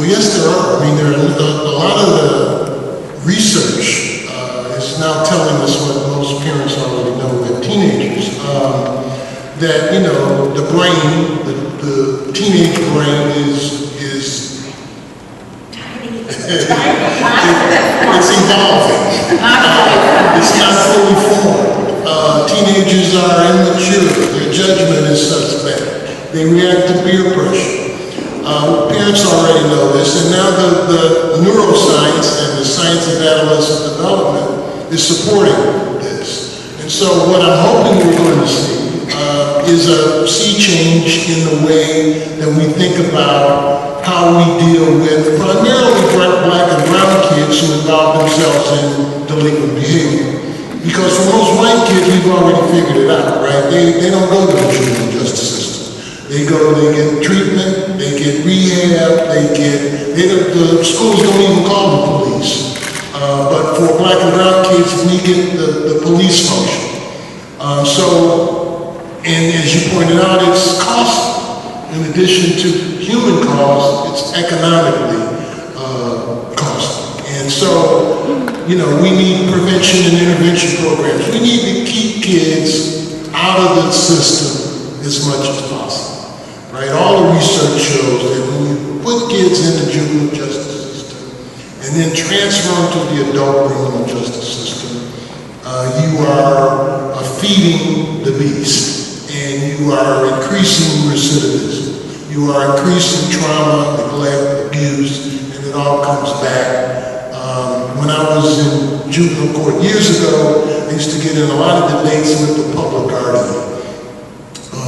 yes, there are. I mean, there are a lot of the research is now telling us what most parents already know with teenagers, that, you know, the brain, the teenage brain is it's evolving. It's not fully formed. Teenagers are immature. Their judgment is suspect. They react to peer pressure. Parents already know this, and now the neuroscience and the science of adolescent development is supporting this. And so what I'm hoping we're going to see is a sea change in the way that we think about how we deal with primarily black and brown kids who involve themselves in delinquent behavior. Because for most white kids, we've already figured it out, right? They don't go to the juvenile justice system. They get treatment, they get rehab, the schools don't even call the police. But for black and brown kids, we get the police function. And as you pointed out, it's costly. In addition to human cost, it's economically costly. And so, you know, we need prevention and intervention programs. We need to keep kids out of the system as much as possible. Right? All the research shows that when you put kids in the juvenile justice system and then transfer them to the adult criminal justice system, you are feeding the beast, and you are increasing recidivism. You are increasing trauma, neglect, abuse, and it all comes back. When I was in juvenile court years ago, I used to get in a lot of debates with the public guardian.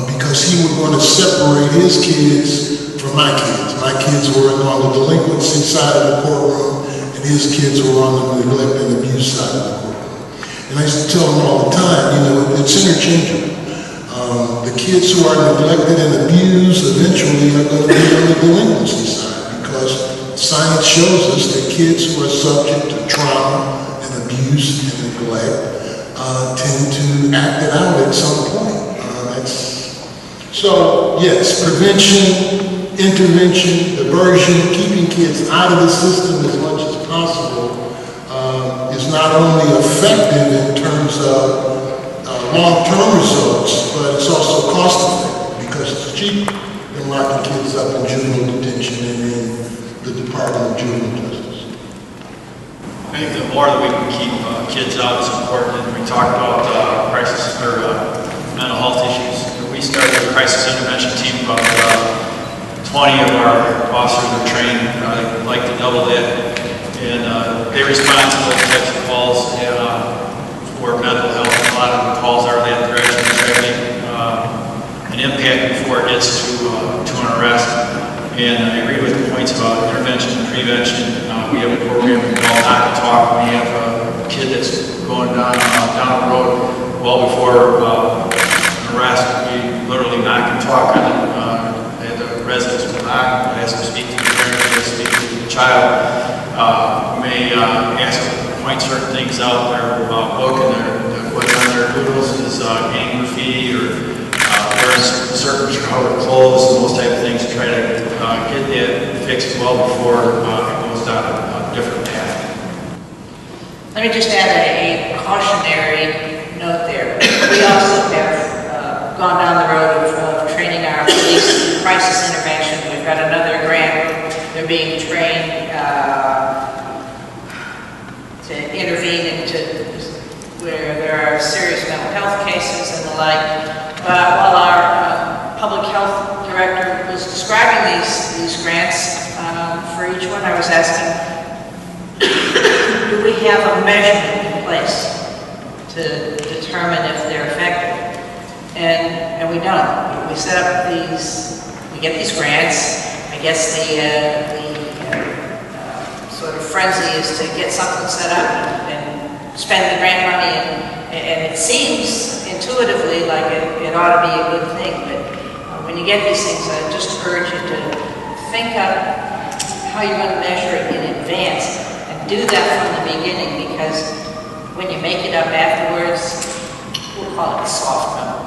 Because he would want to separate his kids from my kids. My kids were on the delinquency side of the courtroom, and his kids were on the neglect and abuse side of the courtroom. And I used to tell them all the time, you know, it's interchangeable. The kids who are neglected and abused eventually are going to be on the delinquency side, because science shows us that kids who are subject to trauma and abuse and neglect tend to act it out at some point. So, yes, prevention, intervention, diversion, keeping kids out of the system as much as possible is not only effective in terms of long-term results, but it's also cost-effective because it's cheaper than locking kids up in juvenile detention and in the Department of Juvenile Justice. I think the more that we can keep kids out is important. And we talked about crisis or mental health issues. We started a crisis intervention team. About 20 of our officers are trained. I'd like to double that. And they respond to those types of calls for mental health. A lot of the calls are that they're actually trying an impact before it gets to an arrest. And I agree with the points about intervention and prevention. We have a program called Knock and Talk. We have a kid that's going down the road well before arrest. We literally knock and talk on it. The residents will knock, ask them to speak to the parent, speak to the child. We may ask them to point certain things out. Their book and what's on their doodles is getting graffiti or wearing certain colored clothes and those type of things to try to get that fixed well before it goes down a different path. Let me just add a cautionary note there. We also have gone down the road of training our police in crisis intervention. We've got another grant. They're being trained to intervene into where there are serious mental health cases and the like. While our public health director was describing these grants for each one, I was asking, do we have a measurement in place to determine if they're effective? And we don't. We set up we get these grants. I guess the sort of frenzy is to get something set up and spend the grant money, and it seems intuitively like it ought to be a good thing, but when you get these things, I just urge you to think up how you're going to measure it in advance and do that from the beginning, because when you make it up afterwards, we'll call it soft number.